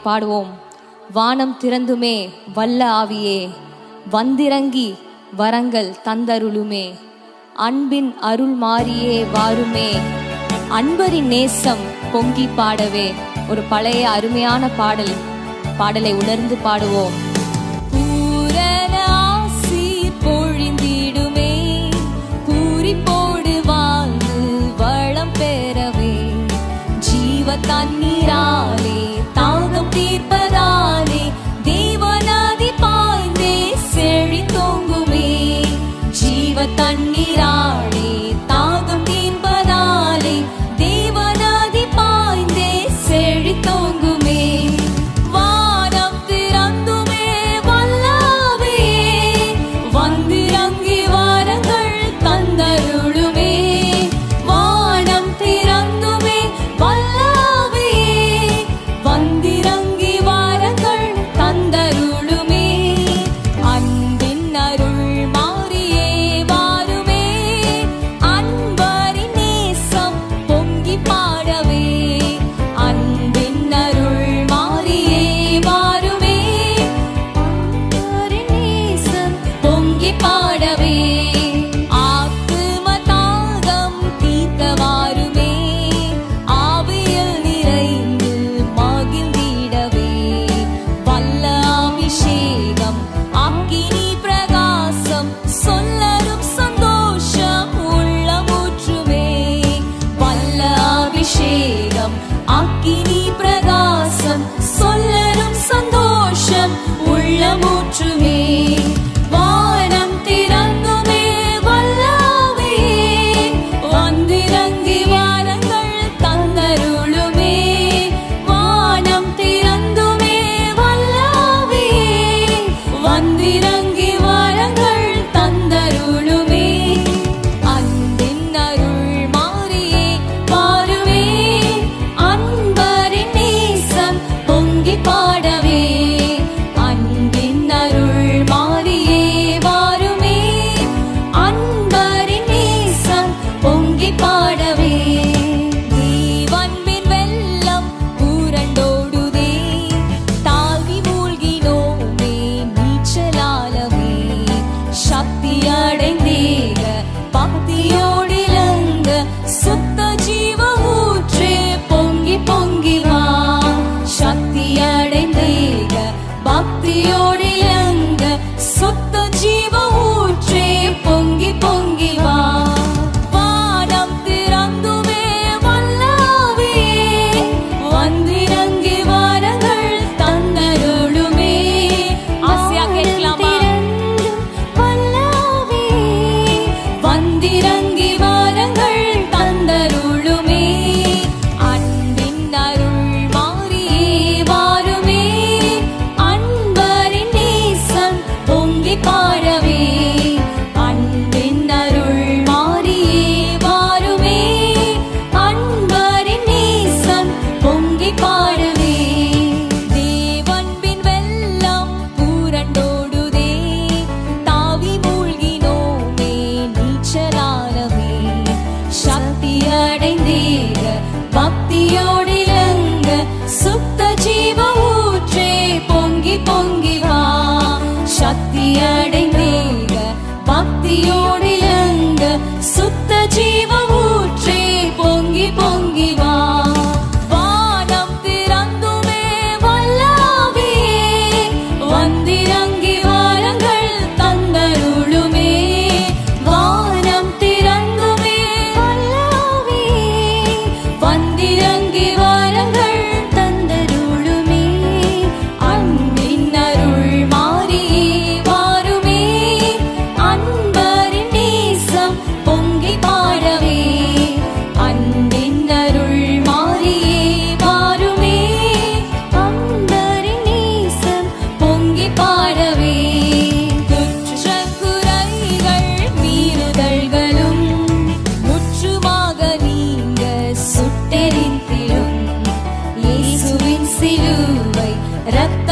பாடுவோம். வானம் திறந்துமே வல்ல ஆவியே, வந்திறங்கி வரங்கள் தந்தருளுமே, அன்பின் அருள் மாறியே வாருமே, அன்பரின் நேசம் பொங்கி பாடவே. ஒரு பழைய அருமையான பாடலை உணர்ந்து பாடுவோம். பூரண ஆசீர் பொழிந்திடுமே, பூரிப்போடு வாழ்ந்து வளம் பெறவே, ஜீவ தண்ணீராலே தாகம் தீர்ப்பதாலே, தேவநதி பாய்ந்தே செழி தோங்குமே, ஜீவ தண்ணீராலே தாகம் தீர்ப்பதாலே, தேவநதி பாய்ந்தே செழி தோங்குமே. வானம் திறந்துமே வல்லவே, வந்திறங்கி வரங்கள் தந்தருளுமே, வானம் திறந்துமே வல்லவே, வந்திறங்கி வரங்கள் தந்தருளுமே, அன்பின் அருள் மாறியே வாருமே, அன்பரின் நேசம் பொங்கி பாடவே, அன்பின் அருள் மாறியே வாருமே, அன்பரின் நேசம் பொங்கி பாடவே, ஆத்தும தாகம் தீர்க்க வாருமே, ஆவியில் நிறைந்து மகிழ்ந்திடவே, வல்ல அபிஷேகம் அக்கினி பிரகாசம் சொல்லரும் சந்தோஷம் உள்ளமூற்றுமே, வல்ல அபிஷேகம் அக்கினி பிரகாசம் சொல்லரும் சந்தோஷம் உள்ளமூற்றுமே. வானம் திறந்துமே வல்லவே, வந்திறங்கி வாரங்கள் தந்தருளுமே, வானம் திறந்துமே வல்லவே, வந்திறங்கி வாரங்கள் தந்தருளுமே, அன்பின் அருள் மாறியே வாருமே, அன்பரின் நேசம் பொங்கி பாடவே, அன்பின் அருள் மாறியே வாருமே, அன்பரின் நேசம் பொங்கி பாடவே. தேவன்பின் வெள்ளம் பூரண்டோடுதே, தாழ்வி மூழ்கினோமே நீச்சலாலவே, சக்தி அடைந்தேக பக்தியோடிலங்க, சுத்த ஜீவ ஊற்றே பொங்கி பொங்கி வா, சக்தி அடைந்தேக பக்தியோடிலங்க, சுத்த ஜீவ ஊற்றே பொங்கி பொங்கி வா. வானம் திறந்துமே வல்லவே, வந்திறங்கி வரங்கள் தந்தருளுமே, ஆசையா கேட்கலாமா? வல்லவே, வந்திறங்கி வரங்கள் தந்தருளுமே, அன்பின் அருள் மாறியே வாருமே, அன்பரின் நேசம் பொங்கி பாடவே, அன்பின் அருள் மாறியே வாருமே, அன்பரின் நேசம் பொங்கி பாடவே. தேவன்பின் வெள்ளம் பூரண்டோடுதே, தாவி மூழ்கினோமே நீச்சலாலவே, சக்தி அடைந்தேக பக்தியோடிலங்க, சுத்த ஜீவ ஊற்றே பொங்கி பொங்கி வா, சக்தி அடைந்தேக பக்தியோடிலங்க, சுத்த ஜீவ ஊற்றே பொங்கி பொங்கி வா. வானம் திறந்துமே வல்லவே, வந்திறங்கி வாரங்கள் தந்தருளுமே, வானம் திறந்துமே வல்லவே, வந்திறங்கி வாரங்கள் தந்தருளுமே, அன்பின் அருள் மாறியே வாருமே, அன்பரின் நேசம் பொங்கி பாடவே, அன்பின் அருள் மாறியே வாருமே, அன்பரின் நேசம் பொங்கி பாடவே. குற்றக்குறைகள் மீறுதல்களும் முற்றுமாக நீங்க சுட்டெரிந்திடும், இயேசுவின் சிலுவை ரத்த